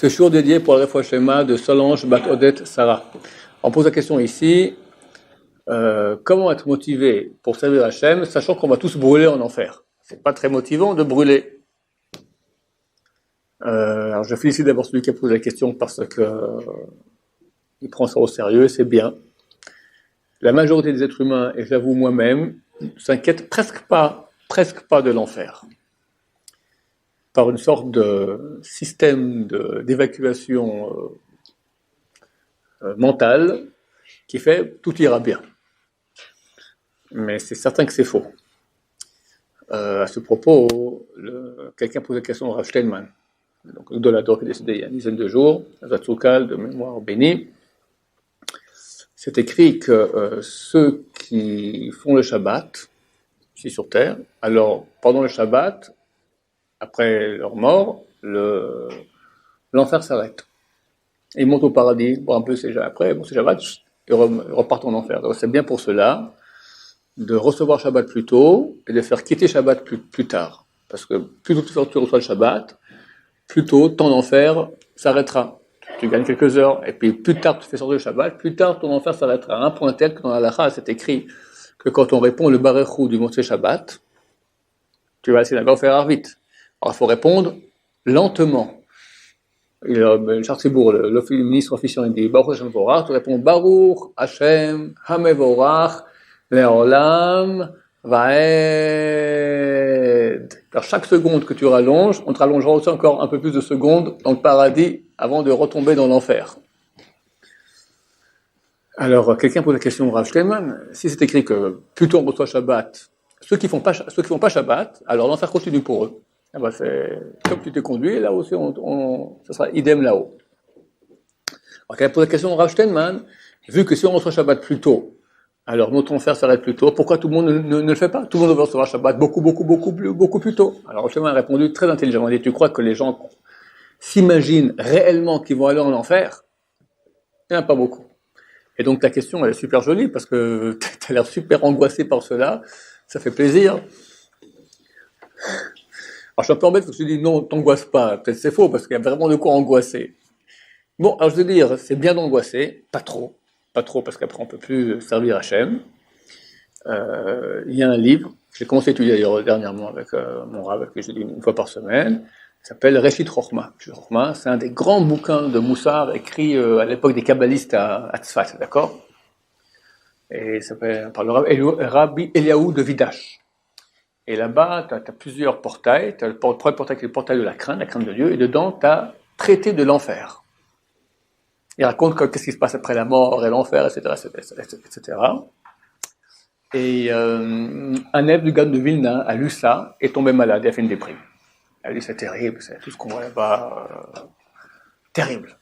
Ce jour dédié pour le Refoua Shema de Solange Bat Odette Sarah. On pose la question ici, comment être motivé pour servir Hachem, sachant qu'on va tous brûler en enfer. C'est pas très motivant de brûler. Alors je félicite d'abord celui qui a posé la question parce que il prend ça au sérieux, c'est bien. La majorité des êtres humains, et j'avoue moi-même, s'inquiètent presque pas de l'enfer. Par une sorte de système d'évacuation mentale qui fait tout ira bien. Mais c'est certain que c'est faux. À ce propos, quelqu'un pose la question au Rav Steinman, donc le Dolador qui est décédé il y a une dizaine de jours, Zatzukal de mémoire bénie. C'est écrit que ceux qui font le Shabbat, ici sur terre, alors pendant le Shabbat, après leur mort, l'enfer s'arrête. Ils montent au paradis, bon un peu c'est après, bon c'est Shabbat, ils repartent en enfer. Donc c'est bien pour cela de recevoir Shabbat plus tôt et de faire quitter Shabbat plus tard. Parce que plus tôt tu reçois le Shabbat, plus tôt ton enfer s'arrêtera. Tu gagnes quelques heures, et puis plus tard tu fais sortir le Shabbat, plus tard ton enfer s'arrêtera. À un point tel que dans la halakha, c'est écrit que quand on répond le Barechou du Motzei Shabbat, tu vas essayer d'abord faire vite. Alors il faut répondre lentement. Charles Sibour, le ministre officiel, il dit Baruch Hashem Vorach, tu réponds Baruch Hashem Hamevorach Leolam Vaed. Alors chaque seconde que tu rallonges, on te rallongera aussi encore un peu plus de secondes dans le paradis avant de retomber dans l'enfer. Alors quelqu'un pose la question au Rav Steinman, si c'est écrit que plus tôt on reçoit Shabbat, ceux qui font pas Shabbat, alors l'enfer continue pour eux. Ah bah c'est comme tu t'es conduit, là aussi ça sera idem là-haut. Alors quand elle pose la question au Rav Steinman, vu que si on reçoit Shabbat plus tôt, alors notre enfer s'arrête plus tôt, pourquoi tout le monde ne le fait pas? Tout le monde veut recevoir Shabbat beaucoup plus tôt. Alors Rav Steinman a répondu très intelligemment, il dit, tu crois que les gens s'imaginent réellement qu'ils vont aller en enfer? Il n'y en a pas beaucoup. Et donc ta question elle est super jolie parce que tu as l'air super angoissé par cela, ça fait plaisir. Alors je suis un peu embêté parce que je dis non, t'angoisse pas, peut-être c'est faux parce qu'il y a vraiment de quoi angoisser. Bon, alors je veux dire, c'est bien d'angoisser, pas trop parce qu'après on peut plus servir Hachem. Il y a un livre, j'ai commencé à étudier d'ailleurs dernièrement avec mon Rav, que je lis une fois par semaine, qui s'appelle Reshit Chochma. Chochma, c'est un des grands bouquins de Moussar écrit à l'époque des kabbalistes à Tzfat, d'accord? Et ça s'appelle par le Rabbi Eliaou de Vidash. Et là-bas, tu as plusieurs portails. Tu as le premier portail qui est le portail de la crainte de Dieu, et dedans, tu as traité de l'enfer. Il raconte qu'est-ce qui se passe après la mort et l'enfer, etc., etc. Et un élève du Gaon de Vilna a lu ça, est tombé malade, et a fait une déprime. Il a dit, c'est terrible, c'est tout ce qu'on voit là-bas, terrible.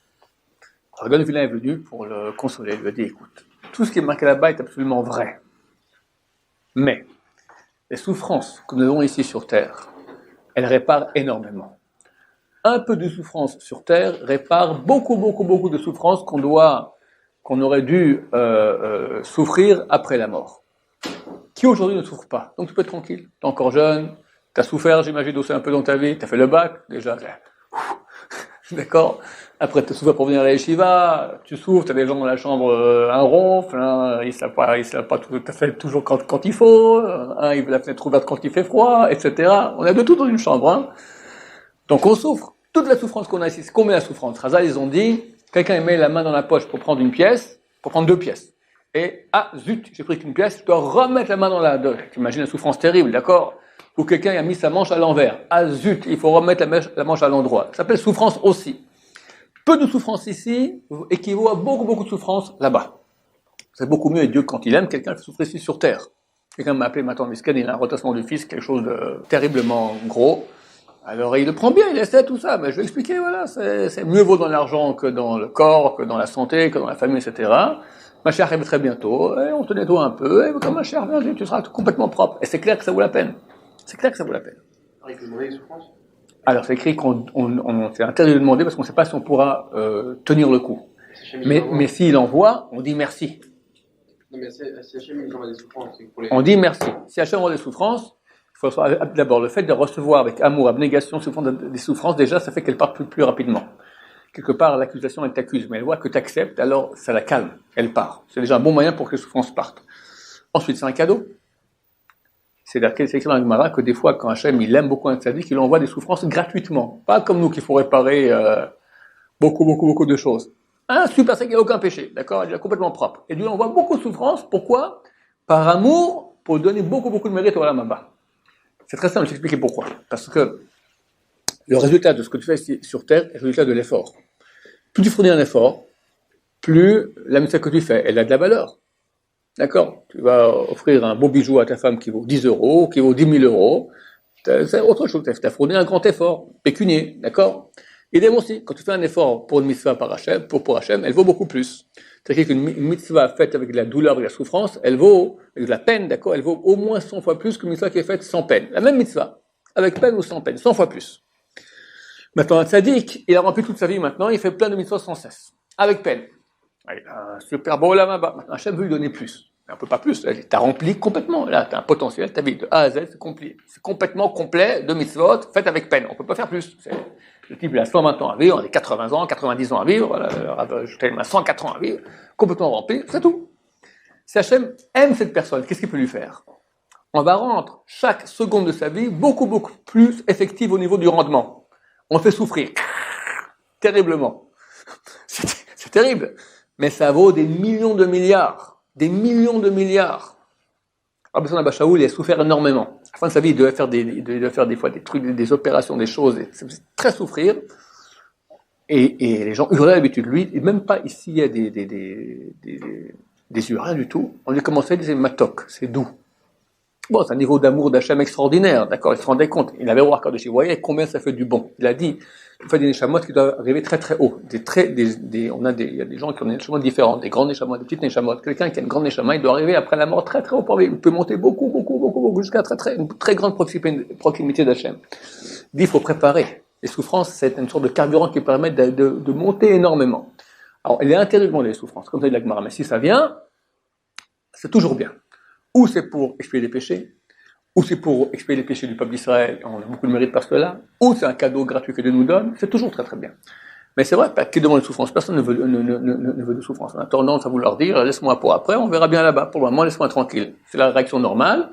Alors, le Gaon de Vilna est venu pour le consoler, il lui a dit, écoute, tout ce qui est marqué là-bas est absolument vrai. Mais, les souffrances que nous avons ici sur Terre, elles réparent énormément. Un peu de souffrance sur Terre répare beaucoup de souffrances qu'on aurait dû souffrir après la mort. Qui aujourd'hui ne souffre pas. Donc tu peux être tranquille. Tu es encore jeune, tu as souffert, j'imagine, aussi un peu dans ta vie, tu as fait le bac, déjà. D'accord? Après, tu souffres pour venir à la yeshiva, tu souffres, tu as des gens dans la chambre, un ronfle, ils ne savent pas tout à fait toujours quand il faut, il veut la fenêtre ouverte quand il fait froid, etc. On a de tout dans une chambre, hein. Donc on souffre. Toute la souffrance qu'on a ici, c'est combien la souffrance? Razal, ils ont dit, quelqu'un met la main dans la poche pour prendre une pièce, pour prendre deux pièces. Et, ah, zut, j'ai pris qu'une pièce, je dois remettre la main dans la... Tu imagines la souffrance terrible, d'accord? Ou quelqu'un a mis sa manche à l'envers. Ah, zut, il faut remettre la manche à l'endroit. Ça s'appelle souffrance aussi. Peu de souffrance ici équivaut à beaucoup de souffrance là-bas. C'est beaucoup mieux, et Dieu, quand il aime, quelqu'un fait souffrir ici sur terre. Quelqu'un m'a appelé maintenant Misken, il a un retassement du fils, quelque chose de terriblement gros. Alors il le prend bien, il essaie tout ça, mais je vais expliquer, voilà, c'est mieux vaut dans l'argent que dans le corps, que dans la santé, que dans la famille, etc. Ma chère arrive très bientôt, et on te nettoie un peu, et comme ma chère, viens, tu seras complètement propre. Et c'est clair que ça vaut la peine. C'est clair que ça vaut la peine. Il faut demander les souffrances. Alors c'est écrit qu'on c'est interdit de demander parce qu'on ne sait pas si on pourra tenir le coup. Mais s'il envoie, on dit merci. Non mais si Hachem nous envoie des souffrances, c'est pour les... On dit merci. Si Hachem envoie des souffrances, il faut d'abord le fait de recevoir avec amour, abnégation, souvent des souffrances, déjà ça fait qu'elles partent plus rapidement. quelque part, l'accusation, elle t'accuse, mais elle voit que tu acceptes, alors ça la calme, elle part. C'est déjà un bon moyen pour que les souffrances partent. Ensuite, c'est un cadeau. C'est écrit dans la Gemara que des fois, quand Hachem, il aime beaucoup un tzaddik, il lui envoie des souffrances gratuitement. Pas comme nous qu'il faut réparer beaucoup de choses. Un super tzaddik, il n'a aucun péché, d'accord? Il est complètement propre. Et lui envoie beaucoup de souffrances. Pourquoi? Par amour, pour donner beaucoup de mérite au Olam Haba. C'est très simple, je vais expliquer pourquoi. Parce que le résultat de ce que tu fais ici sur Terre est le résultat de l'effort. Plus tu fournis un effort, plus la mitzvah que tu fais, elle a de la valeur. D'accord? Tu vas offrir un beau bijou à ta femme qui vaut 10 euros, qui vaut 10 000 euros. C'est autre chose. Tu as fourni un grand effort, pécunier. D'accord? Idem aussi, quand tu fais un effort pour une mitzvah pour Hachem, elle vaut beaucoup plus. C'est-à-dire qu'une mitzvah faite avec de la douleur et de la souffrance, elle vaut, avec de la peine, d'accord? Elle vaut au moins 100 fois plus qu'une mitzvah qui est faite sans peine. La même mitzvah, avec peine ou sans peine, 100 fois plus. Maintenant, un tzaddik, il a rempli toute sa vie maintenant, il fait plein de mitzvahs sans cesse, avec peine. Il a un super beau olam haba. Maintenant, Hachem veut lui donner plus. Mais on peut pas plus. Tu as rempli complètement. Là, tu as un potentiel, ta vie de A à Z, c'est complètement complet de mitzvot faites avec peine. On peut pas faire plus. Le type, il a 120 ans à vivre, on est 80 ans, 90 ans à vivre, voilà, je t'aime 104 ans à vivre, complètement rempli, c'est tout. Si Hachem aime cette personne, qu'est-ce qu'il peut lui faire? On va rendre chaque seconde de sa vie beaucoup plus effective au niveau du rendement. On le fait souffrir. Terriblement. C'est terrible. Mais ça vaut des millions de milliards. Des millions de milliards. Rabbi Abba Shaul, il a souffert énormément. À la fin de sa vie, il devait faire des fois des trucs, des opérations, des choses. Ça faisait très souffrir. Et les gens hurlaient d'habitude. Lui, même pas ici, il y a des yeux, rien du tout. On lui commençait à dire matok, c'est doux. Bon, c'est un niveau d'amour d'Hachem extraordinaire, d'accord? Il se rendait compte. Il avait roi Kadosh. Vous voyez combien ça fait du bon. Il a dit, il fait des neshamot qui doivent arriver très très haut. Il y a des gens qui ont des neshamot différents, des grands neshamot, des petites neshamot. Quelqu'un qui a une grande neshama, il doit arriver après la mort très très haut pour vivre. Il peut monter beaucoup, jusqu'à une très grande proximité d'Hachem. Il dit, il faut préparer. Les souffrances, c'est une sorte de carburant qui permet de monter énormément. Alors, il est interdit de les souffrances, comme ça dit la Gemara. Mais si ça vient, c'est toujours bien. Ou c'est pour expier les péchés, ou c'est pour expier les péchés du peuple d'Israël, on a beaucoup de mérite par cela, ou c'est un cadeau gratuit que Dieu nous donne, c'est toujours très très bien. Mais c'est vrai, qui demande de souffrance, personne ne veut de souffrance. On a tendance à vouloir dire, laisse-moi pour après, on verra bien là-bas, pour le moment, laisse-moi tranquille. C'est la réaction normale,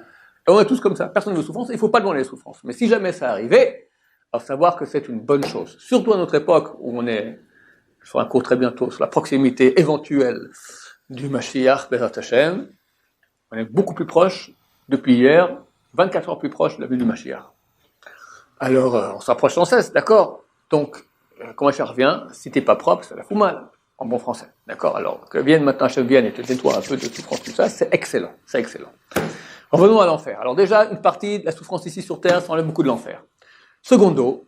et on est tous comme ça, personne ne veut de souffrance, il ne faut pas demander les souffrances. Mais si jamais ça arrivait, alors savoir que c'est une bonne chose, surtout à notre époque, où on est, je ferai un cours très bientôt, sur la proximité éventuelle du Mashiach, Bezat Hashem. On est beaucoup plus proche, depuis hier, 24 heures plus proche de la venue du Mashiach. Alors, on s'approche sans cesse, d'accord? Donc, quand Mashiach revient, si t'es pas propre, ça la fout mal, en bon français, d'accord? Alors, que vienne maintenant Hachem vienne et te nettoie un peu de souffrance, tout ça, c'est excellent, c'est excellent. Revenons à l'enfer. Alors déjà, une partie de la souffrance ici sur Terre, ça enlève beaucoup de l'enfer. Secondo,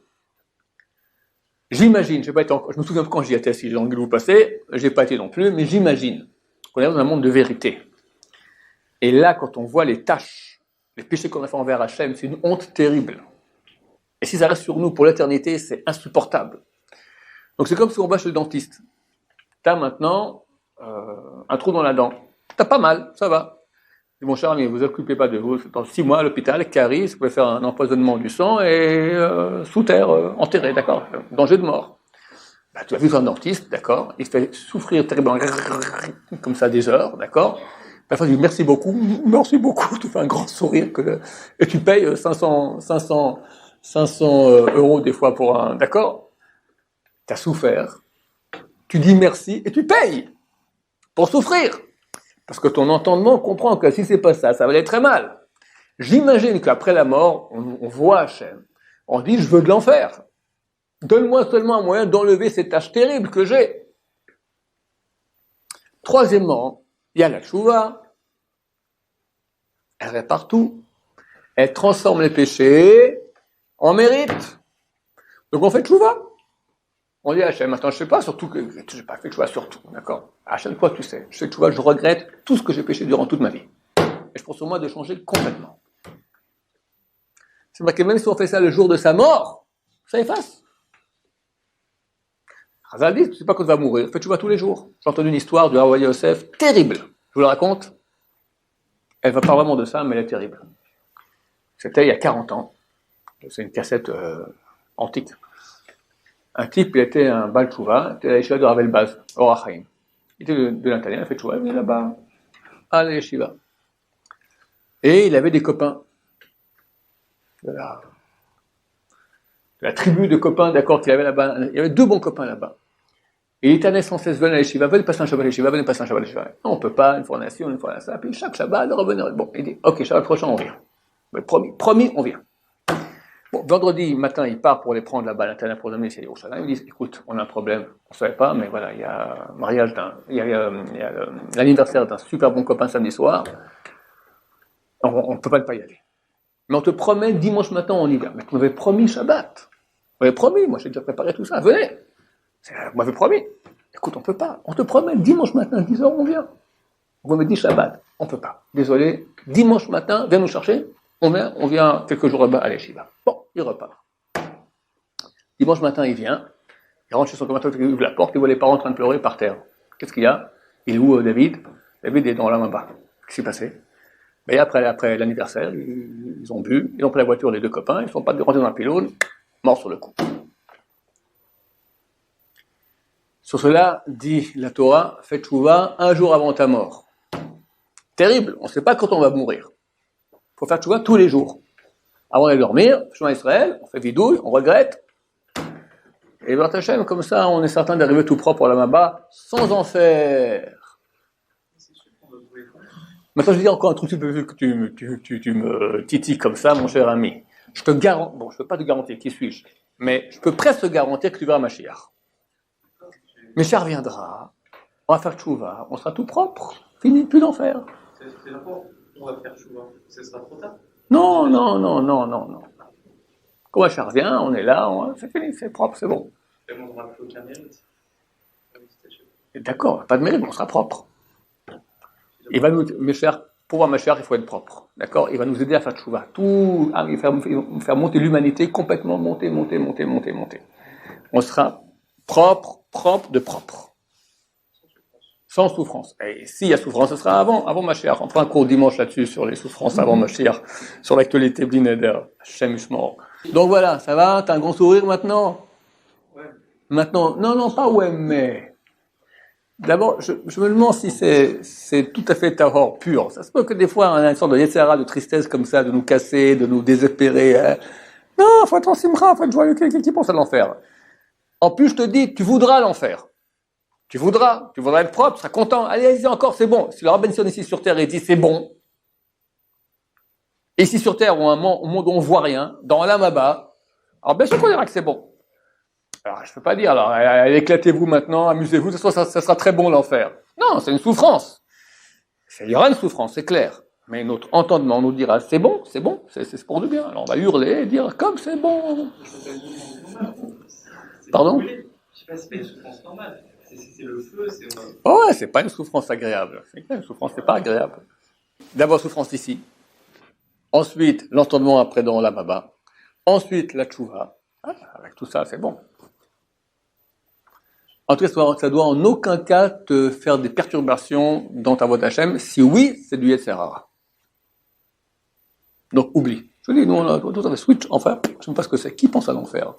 j'imagine, je me souviens quand j'y étais, si j'ai envie de vous passer, j'ai pas été non plus, mais j'imagine qu'on est dans un monde de vérité. Et là, quand on voit les tâches, les péchés qu'on a fait envers Hachem, c'est une honte terrible. Et si ça reste sur nous pour l'éternité, c'est insupportable. Donc c'est comme si on va chez le dentiste. T'as maintenant un trou dans la dent. T'as pas mal, ça va. Je dis, mon cher ami, vous occupez pas de vous. Dans 6 mois à l'hôpital, carie, vous pouvez faire un empoisonnement du sang et sous terre, enterré, d'accord? Danger de mort. Bah, tu as vu un dentiste, d'accord? Il fait souffrir terriblement, comme ça des heures, d'accord? Parfois, tu dis merci beaucoup, tu fais un grand sourire, et tu payes 500 euros des fois pour un, d'accord? Tu as souffert, tu dis merci et tu payes pour souffrir. Parce que ton entendement comprend que si c'est pas ça, ça va aller très mal. J'imagine qu'après la mort, on voit Hachem, on dit je veux de l'enfer. Donne-moi seulement un moyen d'enlever ces tâches terribles que j'ai. Troisièmement, il y a la tchouva. Elle répare tout. Elle transforme les péchés en mérite. Donc on fait tchouva. On dit à Hachem, attends, je sais pas, surtout que j'ai pas fait tchouva surtout, d'accord? Hachem, toi tu sais, je fais tchouva, je regrette tout ce que j'ai péché durant toute ma vie. Et je pense sur moi de changer complètement. C'est vrai que même si on fait ça le jour de sa mort, ça efface. Chazal dit, tu sais pas quand tu vas mourir, fais tchouva tous les jours. J'ai entendu une histoire du Rav Yosef terrible. Je vous la raconte. Elle va pas vraiment de ça, mais elle est terrible. C'était il y a 40 ans. C'est une cassette antique. un type, il était un Baal Tchouva, il était à la yeshiva de Rav Elbaz, au Rachaim. Il était de l'intérieur, il a fait Tchouva, il est là-bas, à la yeshiva. Et il avait des copains. De la tribu de copains, d'accord, qu'il avait là-bas. Il y avait 2 bons copains là-bas. Et il était sans cesse, venez à la yeshiva, venez passer un Shabbat à la yeshiva, venez passer un Shabbat à la yeshiva. Non, on peut pas, une fois on une fois ça, puis chaque Shabbat, il revenait. Bon, il dit, ok, Shabbat prochain, on vient. Mais promis, on vient. Bon, vendredi matin, il part pour les prendre là-bas à l'intérieur pour l'amener ici à Yerushalayim. Ils disent, écoute, on a un problème, on ne savait pas, mais voilà, il y a l'anniversaire d'un super bon copain samedi soir, on ne peut pas y aller. Mais on te promet, dimanche matin, on y vient. Mais tu m'avais promis Shabbat. On m'avait promis, moi j'ai déjà préparé tout ça, venez. Vous m'avez promis. Écoute, on ne peut pas. On te promet, dimanche matin, 10h, on vient. Vous me dites Shabbat, on ne peut pas. Désolé, dimanche matin, viens nous chercher. On vient quelques jours là-bas à l'Eshiva. Bon, il repart. Dimanche matin, il vient. Il rentre chez son copain, il ouvre la porte, il voit les parents en train de pleurer par terre. Qu'est-ce qu'il y a? Il est où, David? David est dans la main bas. Qu'est-ce qui s'est passé? Et après l'anniversaire, ils ont bu, ils ont pris la voiture, les 2 copains, ils ne sont pas rentrés dans la pylône, morts sur le coup. Sur cela, dit la Torah, fais tchouva 1 jour avant ta mort. Terrible, on ne sait pas quand on va mourir. Il faut faire tchouva tous les jours. Avant d'aller dormir, chemin Israël, on fait vidouille, on regrette. Et Baruch Hashem, comme ça, on est certain d'arriver tout propre à la Maba, sans en faire. Maintenant, je vais dire encore un truc vu que tu me titilles comme ça, mon cher ami. Je te garantis, bon, je ne peux pas te garantir qui suis-je, mais je peux presque te garantir que tu verras Mashiach. Mashiach viendra, on va faire tchouva, on sera tout propre, fini, plus d'en faire. C'est n'importe, on va faire tchouva, ce sera trop tard. Non. Quand Mashiach vient, on est là, c'est fini, c'est propre, c'est bon. Et on n'aura plus aucun mérite. D'accord, pas de mérite, on sera propre. Il va nous, pour voir Mashiach, il faut être propre. D'accord? Il va nous aider à faire tchouva. Il va faire monter l'humanité, complètement monter. On sera propre de propre. Sans souffrance. Et s'il y a souffrance, ce sera avant Mashiach. On fera un cours dimanche là-dessus sur les souffrances avant Mashiach, sur l'actualité Blineder. Hashem Yishmor. Donc voilà, ça va? T'as un grand sourire maintenant? Ouais. Maintenant, non, pas ouais, mais... D'abord, je me demande si c'est tout à fait tahor pur. Ça se peut que des fois, on a une sorte de yetzera, de tristesse comme ça, de nous casser, de nous désespérer. Non, faut être en simcha, faut être joyeux, qui pense à l'enfer. En plus, je te dis, tu voudras l'enfer. Tu voudras être propre, tu seras content. Allez-y encore, c'est bon. Si le Rabban Sion ici sur terre, il dit c'est bon. Et ici sur terre, au monde où on voit rien, dans l'Amaba, alors bien sûr qu'on dira que c'est bon. Alors, je ne peux pas dire, alors, éclatez-vous maintenant, amusez-vous, ça sera très bon l'enfer. Non, c'est une souffrance. Il y aura une souffrance, c'est clair. Mais notre entendement nous dira, c'est bon, c'est pour du bien. Alors, on va hurler et dire, comme c'est bon. Pardon? Je ne sais pas si c'est une souffrance normale. C'est le feu, c'est... Oh ouais, c'est pas une souffrance agréable. C'est clair, une souffrance, c'est pas agréable. D'abord, souffrance ici. Ensuite, l'entendement après dans la baba. Ensuite, la tchouva. Avec tout ça, c'est bon. En tout cas, ça doit en aucun cas te faire des perturbations dans ta voie d'Hachem. Si oui, c'est du Yetzirah. Donc, oublie. Je dis, nous, on a tout à fait switch. Enfin, je ne sais pas ce que c'est. Qui pense à l'enfer?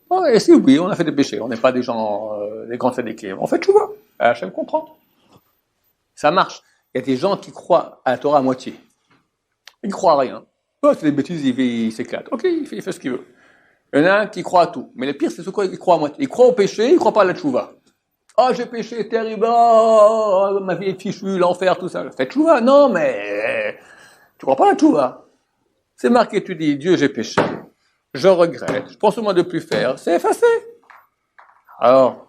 Oh, et si oui, on a fait des péchés. On n'est pas des gens, des grands tzadikim. On fait tchouva. Hachem comprend. Ça marche. Il y a des gens qui croient à la Torah à moitié. Ils ne croient à rien. Oh, c'est des bêtises, il s'éclate. Ok, il fait ce qu'il veut. Il y en a un qui croit à tout. Mais le pire, c'est ce qu'il croit à moitié. Il croit au péché, il ne croit pas à la tchouva. Oh, j'ai péché, terrible, oh, ma vie est fichue, l'enfer, tout ça. Fais tchouva. Non, mais tu ne crois pas à la tchouva. C'est marqué, tu dis, Dieu, j'ai péché. Je regrette. Je pense au moins de plus faire. C'est effacé. Alors,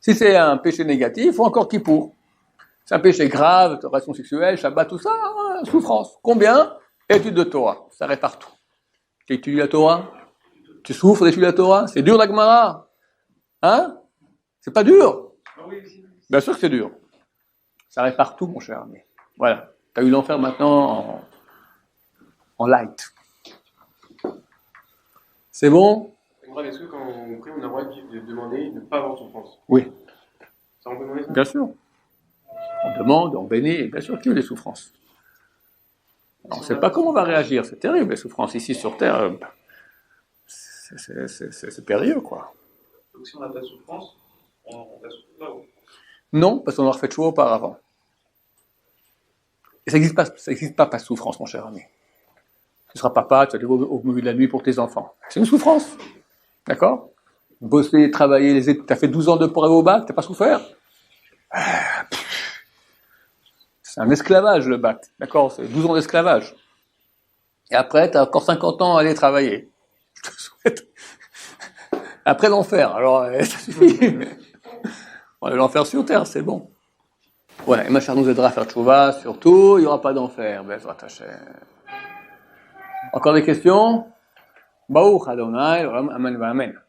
si c'est un péché négatif, il faut encore Kippour. C'est un péché grave, relation sexuelle, Shabbat, tout ça, souffrance. Combien? Étude de Torah. Ça répare tout. Tu étudies la Torah? Tu souffres d'étudier la Torah? C'est dur la Gemara? Hein? C'est pas dur? Bien sûr que c'est dur. Ça répare tout, mon cher ami. Voilà. Tu as eu l'enfer maintenant en light. C'est bon? Est-ce que quand on prie, on a le droit de demander de ne pas avoir de souffrance? Oui. Ça, on peut demander ça? Bien sûr. On demande, on bénit, et bien sûr qu'il y a des souffrances. On ne sait pas comment on va réagir, c'est terrible les souffrances ici sur Terre. c'est périlleux, quoi. Donc si on n'a pas de souffrance, on va souffrir là-haut. Non, parce qu'on leur fait choix auparavant. Et ça n'existe pas de souffrance, mon cher ami. Tu seras papa, tu vas aller au milieu de la nuit pour tes enfants. C'est une souffrance. D'accord? Bosser, travailler, t'as fait 12 ans de pour aller au bac, t'as pas souffert? C'est un esclavage, le bac. D'accord? C'est 12 ans d'esclavage. Et après, t'as encore 50 ans à aller travailler. Je te souhaite. Après l'enfer. Alors, ça suffit. L'enfer sur terre, c'est bon. Voilà, et Mashiach nous aidera à faire tchouva, surtout, il n'y aura pas d'enfer. Bezrat Hashem. Encore des questions? Baruch Adonai, Amen, Amen.